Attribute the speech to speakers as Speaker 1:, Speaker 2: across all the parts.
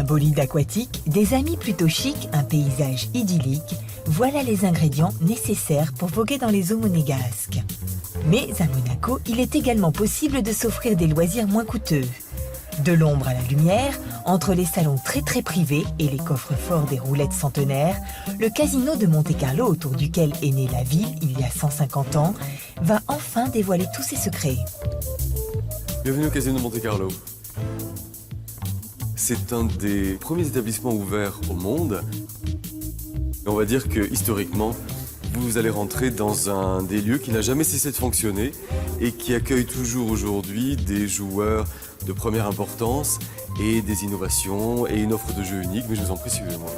Speaker 1: bolide aquatique, des amis plutôt chics, un paysage idyllique, voilà les ingrédients nécessaires pour voguer dans les eaux monégasques. Mais à Monaco, il est également possible de s'offrir des loisirs moins coûteux. De l'ombre à la lumière, entre les salons très privés et les coffres-forts des roulettes centenaires, le casino de Monte-Carlo, autour duquel est née la ville il y a 150 ans, va enfin dévoiler tous ses secrets.
Speaker 2: Bienvenue au casino de Monte-Carlo. C'est un des premiers établissements ouverts au monde. Et on va dire que historiquement, vous allez rentrer dans un des lieux qui n'a jamais cessé de fonctionner et qui accueille toujours aujourd'hui des joueurs de première importance et des innovations et une offre de jeux unique. Mais je vous en prie, suivez-moi.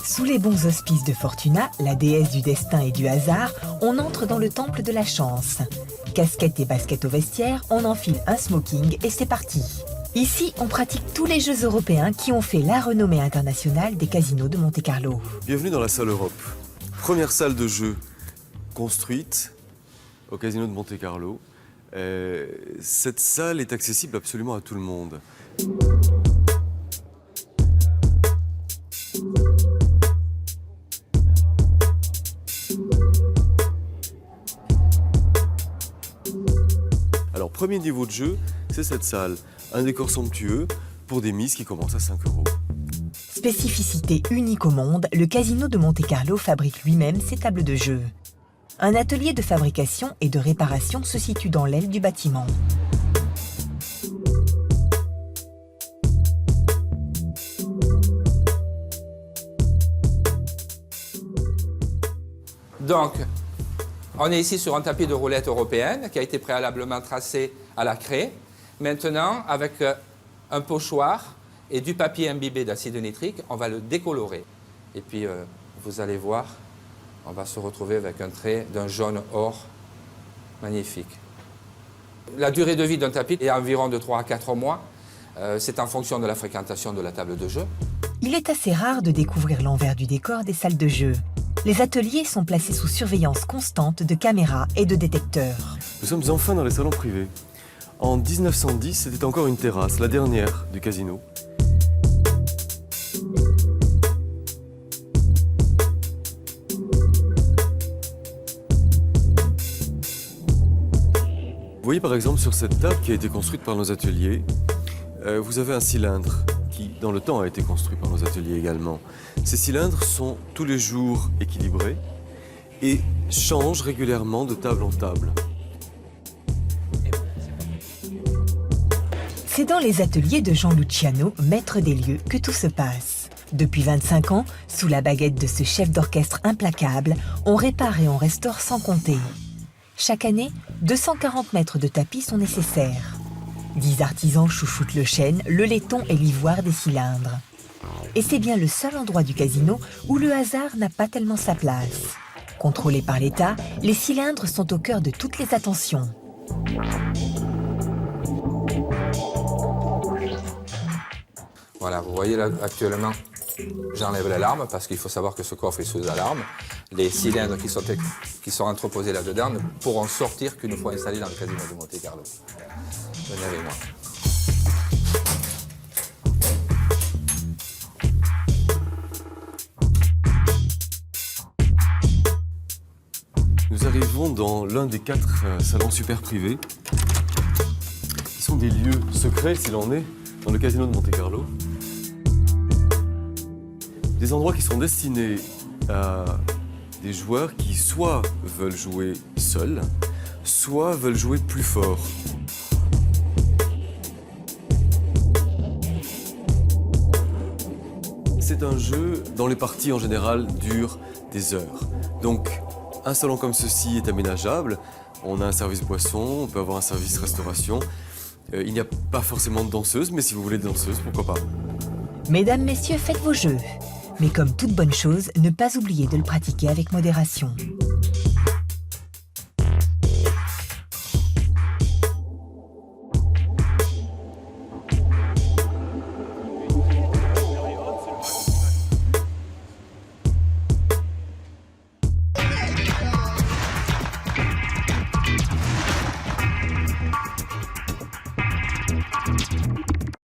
Speaker 1: Sous les bons auspices de Fortuna, la déesse du destin et du hasard, on entre dans le temple de la chance. Casquette et basket au vestiaire, on enfile un smoking et c'est parti. Ici, on pratique tous les jeux européens qui ont fait la renommée internationale des casinos de Monte-Carlo.
Speaker 2: Bienvenue dans la salle Europe. Première salle de jeu construite au casino de Monte-Carlo. Cette salle est accessible absolument à tout le monde. Alors, premier niveau de jeu, c'est cette salle. Un décor somptueux pour des mises qui commencent à 5 €.
Speaker 1: Spécificité unique au monde, le casino de Monte-Carlo fabrique lui-même ses tables de jeu. Un atelier de fabrication et de réparation se situe dans l'aile du bâtiment.
Speaker 3: Donc, on est ici sur un tapis de roulette européenne qui a été préalablement tracé à la craie. Maintenant, avec un pochoir et du papier imbibé d'acide nitrique, on va le décolorer. Et puis, vous allez voir, on va se retrouver avec un trait d'un jaune or magnifique. La durée de vie d'un tapis est environ de 3 à 4 mois. C'est en fonction de la fréquentation de la table de jeu.
Speaker 1: Il est assez rare de découvrir l'envers du décor des salles de jeu. Les ateliers sont placés sous surveillance constante de caméras et de détecteurs.
Speaker 2: Nous sommes enfin dans les salons privés. En 1910, c'était encore une terrasse, la dernière du casino. Vous voyez par exemple sur cette table qui a été construite par nos ateliers, vous avez un cylindre qui, dans le temps, a été construit par nos ateliers également. Ces cylindres sont tous les jours équilibrés et changent régulièrement de table en table.
Speaker 1: C'est dans les ateliers de Jean Luciano, maître des lieux, que tout se passe. Depuis 25 ans, sous la baguette de ce chef d'orchestre implacable, on répare et on restaure sans compter. Chaque année, 240 mètres de tapis sont nécessaires. 10 artisans chouchoutent le chêne, le laiton et l'ivoire des cylindres. Et c'est bien le seul endroit du casino où le hasard n'a pas tellement sa place. Contrôlés par l'État, les cylindres sont au cœur de toutes les attentions.
Speaker 3: Voilà, vous voyez là, actuellement, j'enlève l'alarme parce qu'il faut savoir que ce coffre est sous alarme. Les cylindres qui sont entreposés là-dedans ne pourront sortir qu'une fois installés dans le casino de Monte-Carlo. Venez avec moi.
Speaker 2: Nous arrivons dans l'un des 4 salons super privés, qui sont des lieux secrets, s'il en est, dans le casino de Monte-Carlo. Des endroits qui sont destinés à des joueurs qui soit veulent jouer seuls, soit veulent jouer plus fort. C'est un jeu dont les parties en général durent des heures. Donc, un salon comme ceci est aménageable. On a un service boisson, on peut avoir un service restauration. Il n'y a pas forcément de danseuse, mais si vous voulez de danseuse, pourquoi pas.
Speaker 1: Mesdames, messieurs, faites vos jeux. Mais comme toute bonne chose, ne pas oublier de le pratiquer avec modération.